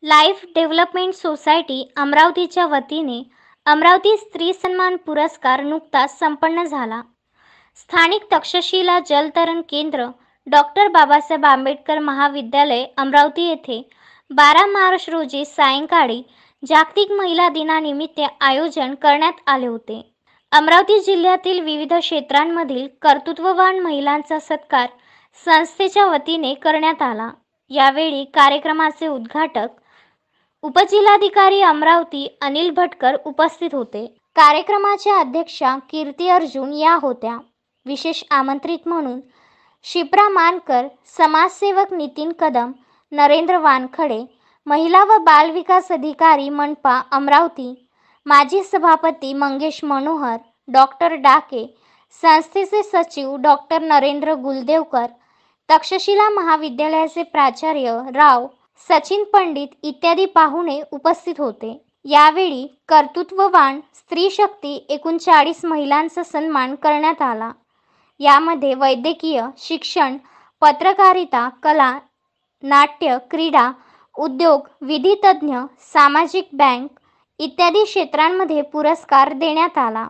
Life development society अमरावतीच्या वतीने अमरावती स्त्री सन्मान पुरस्कार नुकताच संपन्न झाला। स्थानिक तक्षशिला जलतरण केंद्र डॉक्टर बाबासाहेब आंबेडकर महाविद्यालय अमरावती येथे 12 मार्च रोजी सायंकाळी जागतिक महिला दिनानिमित्त आयोजन करण्यात आले होते। अमरावती जिल्ह्यातील विविध क्षेत्रांमधील कर्तृत्ववान महिलांचा सत्कार संस्थेच्या वतीने करण्यात आला। यावेळी कार्यक्रमाचे उद्घाटक उपजिल्हाधिकारी अमरावती अनिल भटकर उपस्थित होते। कार्यक्रमाच्या अध्यक्षा कीर्ती अर्जुन या होत्या। विशेष आमंत्रित म्हणून शिप्रा मानकर, समाजसेवक नितीन कदम, नरेंद्र वानखडे, महिला व बाल विकास अधिकारी मनपा अमरावती, माजी सभापती मंगेश मनोहर, डॉक्टर डाके, संस्थेचे सचिव डॉक्टर नरेंद्र गुलदेवकर, तक्षशिला महाविद्यालयाचे प्राचार्य राव सचिन पंडित इत्यादी पाहुणे उपस्थित होते। यावेळी कर्तृत्ववान स्त्री शक्ती 39 महिलांचा सन्मान करण्यात आला। यामध्ये वैद्यकीय, शिक्षण, पत्रकारिता, कला, नाट्य, क्रीडा, उद्योग, विधी तज्ञ, सामाजिक, बँक इत्यादी क्षेत्रांमध्ये पुरस्कार देण्यात आला।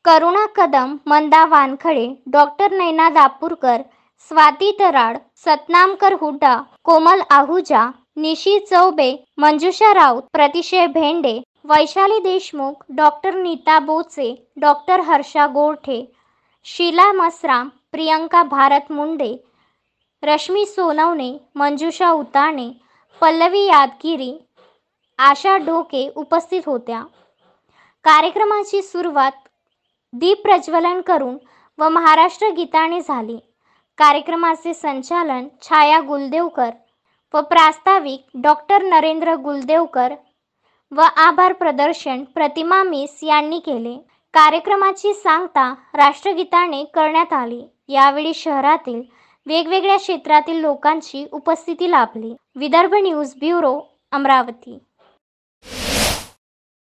करुणा कदम, मंदा वानखडे, डॉक्टर नैना दापूरकर, स्वाती तराड, सतनामकर हुड्डा, कोमल आहुजा, निशी चौबे, मंजुषा राऊत, प्रतिशय भेंडे, वैशाली देशमुख, डॉक्टर नीता बोचे, डॉक्टर हर्षा गोरठे, शीला मसराम, प्रियंका भारत मुंडे, रश्मी सोनवणे, मंजुषा उताणे, पल्लवी यादगिरी, आशा ढोके उपस्थित होत्या। कार्यक्रमाची सुरुवात दीप प्रज्वलन करून व महाराष्ट्र गीताने झाली। कार्यक्रमाचे संचालन छाया गुलदेवकर व प्रास्ताविक डॉक्टर नरेंद्र गुलदेवकर व आभार प्रदर्शन प्रतिमा मिस यांनी केले। कार्यक्रमाची सांगता राष्ट्रगीताने करण्यात आली। यावेळी शहरातील वेगवेगळ्या क्षेत्रातील लोकांची उपस्थिती लाभली। Vidarbha news bureau, Amravati.